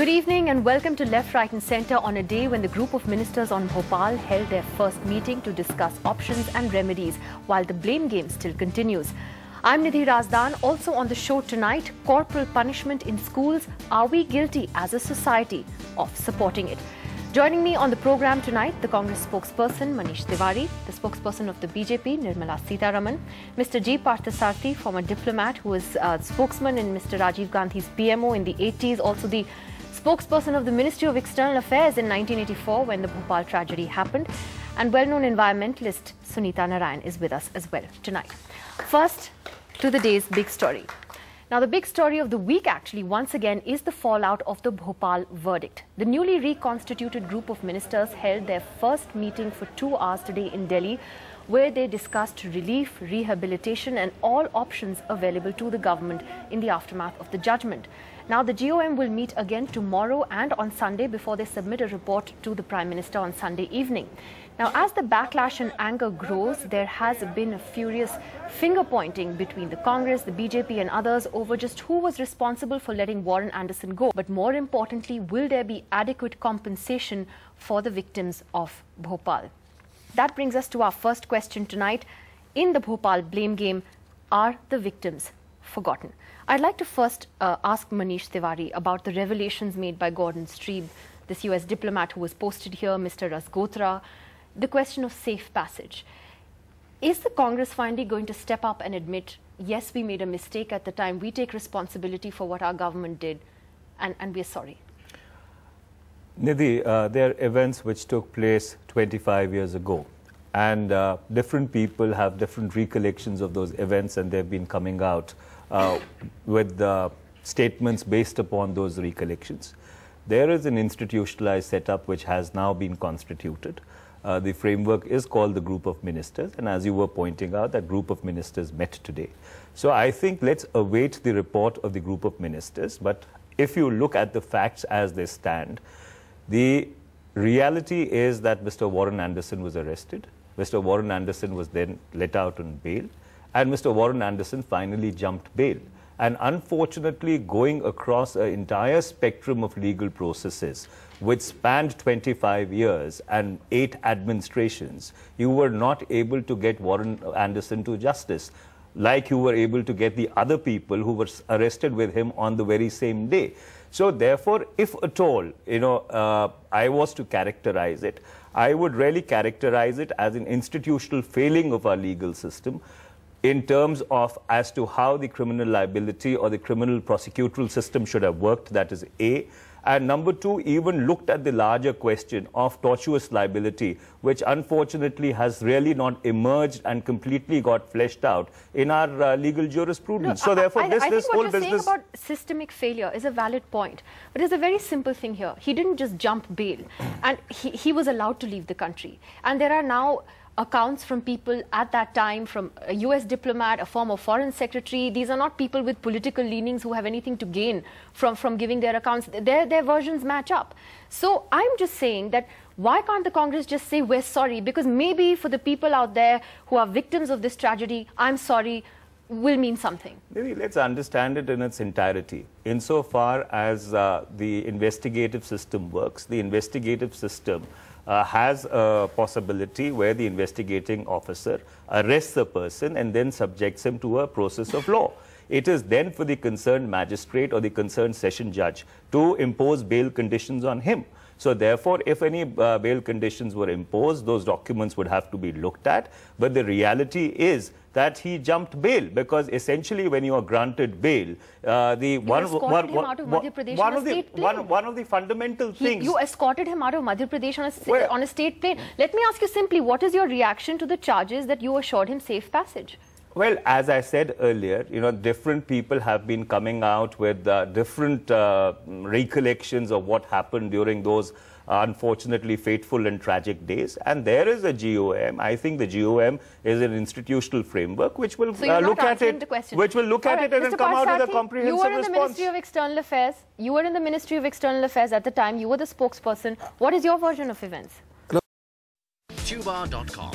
Good evening and welcome to Left, Right and Centre on a day when the group of ministers on Bhopal held their first meeting to discuss options and remedies while the blame game still continues. I'm Nidhi Razdan. Also on the show tonight, corporal punishment in schools. Are we guilty as a society of supporting it? Joining me on the program tonight, the Congress spokesperson Manish Tiwari, the spokesperson of the BJP Nirmala Sitharaman, Mr. G. Parthasarathy, former diplomat who was spokesman in Mr. Rajiv Gandhi's PMO in the 80s, also the spokesperson of the Ministry of External Affairs in 1984 when the Bhopal tragedy happened, and well-known environmentalist Sunita Narayan is with us as well tonight. First, to the day's big story. Now, the big story of the week actually once again is the fallout of the Bhopal verdict. The newly reconstituted group of ministers held their first meeting for 2 hours today in Delhi, where they discussed relief, rehabilitation and all options available to the government in the aftermath of the judgment. Now, the GOM will meet again tomorrow and on Sunday before they submit a report to the Prime Minister on Sunday evening. Now, as the backlash and anger grows, there has been a furious finger-pointing between the Congress, the BJP and others over just who was responsible for letting Warren Anderson go. But more importantly, will there be adequate compensation for the victims of Bhopal? That brings us to our first question tonight. In the Bhopal blame game, are the victims forgotten? I'd like to first ask Manish Tiwari about the revelations made by Gordon Strebe, this US diplomat who was posted here, Mr. Rasgotra, the question of safe passage. Is the Congress finally going to step up and admit, yes, we made a mistake at the time, we take responsibility for what our government did, and we're sorry? Nidhi, there are events which took place 25 years ago, and different people have different recollections of those events, and they've been coming out with statements based upon those recollections. There is an institutionalized setup which has now been constituted. The framework is called the Group of Ministers, and as you were pointing out, that Group of Ministers met today. So I think let's await the report of the Group of Ministers. But if you look at the facts as they stand, the reality is that Mr. Warren Anderson was arrested. Mr. Warren Anderson was then let out on bail, and Mr. Warren Anderson finally jumped bail. And unfortunately, going across an entire spectrum of legal processes, which spanned 25 years and 8 administrations, you were not able to get Warren Anderson to justice, like you were able to get the other people who were arrested with him on the very same day. So therefore, if at all, I was to characterize it, I would really characterize it as an institutional failing of our legal system, in terms of as to how the criminal liability or the criminal prosecutorial system should have worked, that is A. And number 2, even looked at the larger question of tortious liability, which unfortunately has really not emerged and completely got fleshed out in our legal jurisprudence. No, so therefore, I think whole what you're saying business about systemic failure is a valid point. But there's a very simple thing here. He didn't just jump bail, and he was allowed to leave the country. And there are now accounts from people at that time, from a US diplomat, a former foreign secretary. These are not people with political leanings who have anything to gain from giving their accounts. Their versions match up. So I'm just saying that why can't the Congress just say we're sorry? Because maybe for the people out there who are victims of this tragedy, I'm sorry will mean something. Maybe let's understand it in its entirety. Insofar as the investigative system works, the investigative system has a possibility where the investigating officer arrests a person and then subjects him to a process of law. It is then for the concerned magistrate or the concerned session judge to impose bail conditions on him. So therefore, if any bail conditions were imposed, those documents would have to be looked at. But the reality is that he jumped bail, because essentially when you are granted bail, one of the fundamental things... You escorted him out of Madhya Pradesh on a state plane. Let me ask you simply, what is your reaction to the charges that you assured him safe passage? Well, as I said earlier, different people have been coming out with different recollections of what happened during those unfortunately fateful and tragic days. And there is a GOM. I think the GOM is an institutional framework which will look at it, and come out with a comprehensive response. You were in the Ministry of External Affairs. You were in the Ministry of External Affairs at the time. You were the spokesperson. What is your version of events? Tuba.com